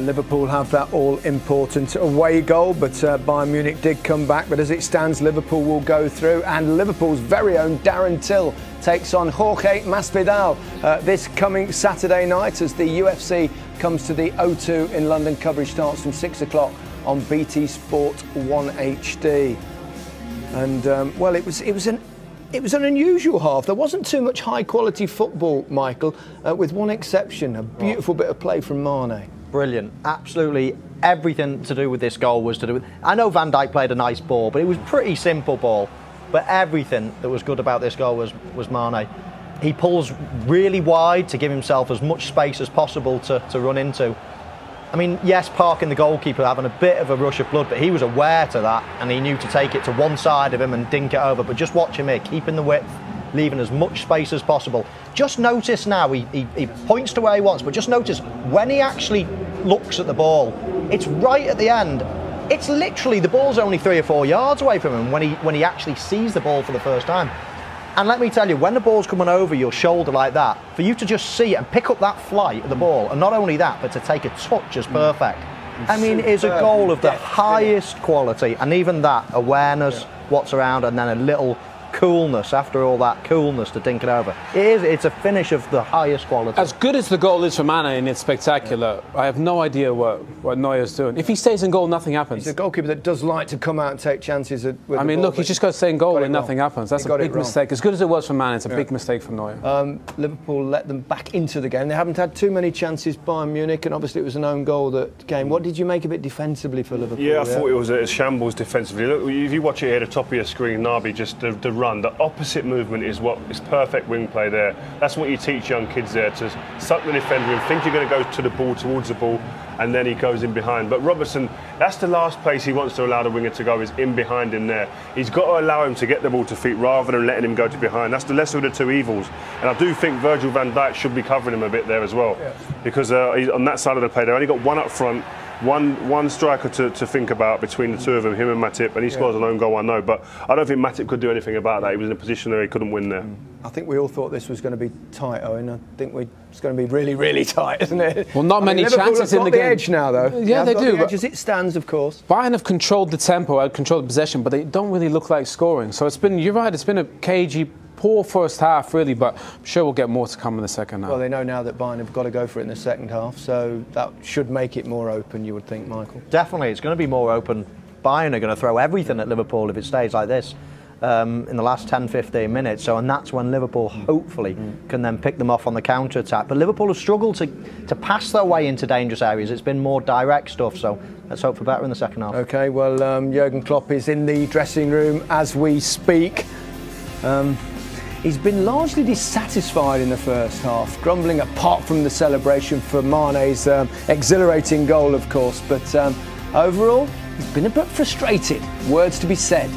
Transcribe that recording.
Liverpool have that all-important away goal, but Bayern Munich did come back. But as it stands, Liverpool will go through, and Liverpool's very own Darren Till takes on Jorge Masvidal this coming Saturday night as the UFC comes to the O2 in London. Coverage starts from 6 o'clock on BT Sport 1 HD. And well, it was an unusual half. There wasn't too much high-quality football, Michael, with one exception, a beautiful bit of play from Mane. Brilliant. Absolutely everything to do with this goal was to do with... I know Van Dijk played a nice ball, but it was pretty simple ball. But everything that was good about this goal was Mane. He pulls really wide to give himself as much space as possible to run into. I mean, yes, parking the goalkeeper having a bit of a rush of blood, but he was aware to that, and he knew to take it to one side of him and dink it over. But just watch him here, keeping the width, leaving as much space as possible. Just notice now, he points to where he wants, but just notice when he actually looks at the ball, it's right at the end. It's literally, the ball's only 3 or 4 yards away from him when he actually sees the ball for the first time. And let me tell you, when the ball's coming over your shoulder like that, for you to just see it and pick up that flight of the ball, and not only that, but to take a touch is perfect. I mean, it's a goal of the highest quality, and even that, awareness, what's around, and then a little coolness after all that coolness to dink it over. It's a finish of the highest quality. As good as the goal is for Mane and it's spectacular, I have no idea what Neuer's doing. If he stays in goal, nothing happens. He's a goalkeeper that does like to come out and take chances with I mean, look, he's just got to stay in goal and nothing happens. That's a big mistake. As good as it was for Mane, it's a big mistake for Neuer. Liverpool let them back into the game. They haven't had too many chances, Bayern Munich, and obviously it was an own goal that came. What did you make of it defensively for Liverpool? Yeah, I thought it was a shambles defensively. Look, if you watch it here at the top of your screen, Naby, just the run, the opposite movement is what is perfect wing play there. That's what you teach young kids there, to suck the defender in, think you're going to go to the ball, towards the ball, and then he goes in behind. But Robertson, that's the last place he wants to allow the winger to go, is in behind him there. He's got to allow him to get the ball to feet rather than letting him go to behind. That's the lesser of the two evils. And I do think Virgil van Dijk should be covering him a bit there as well, because he's on that side of the play. They've only got one up front, one striker to think about between the two of them, him and Matip, and he scores an own goal, I know, but I don't think Matip could do anything about that. He was in a position where he couldn't win there. I think we all thought this was going to be tight, Owen. I think it's going to be really, really tight, isn't it? Well, not many chances in the game. Edge now, though. Yeah, they do. As it stands, of course. Bayern have controlled the tempo, controlled the possession, but they don't really look like scoring. So it's been, you're right, it's been a cagey, poor first half, really, but I'm sure we'll get more to come in the second half. Well, they know now that Bayern have got to go for it in the second half, so that should make it more open, you would think, Michael. Definitely, it's going to be more open. Bayern are going to throw everything at Liverpool if it stays like this in the last 10-15 minutes. And that's when Liverpool hopefully can then pick them off on the counter-attack. But Liverpool have struggled to pass their way into dangerous areas. It's been more direct stuff, so let's hope for better in the second half. OK, well, Jurgen Klopp is in the dressing room as we speak. He's been largely dissatisfied in the first half, grumbling apart from the celebration for Mane's exhilarating goal, of course. But overall, he's been a bit frustrated. Words to be said.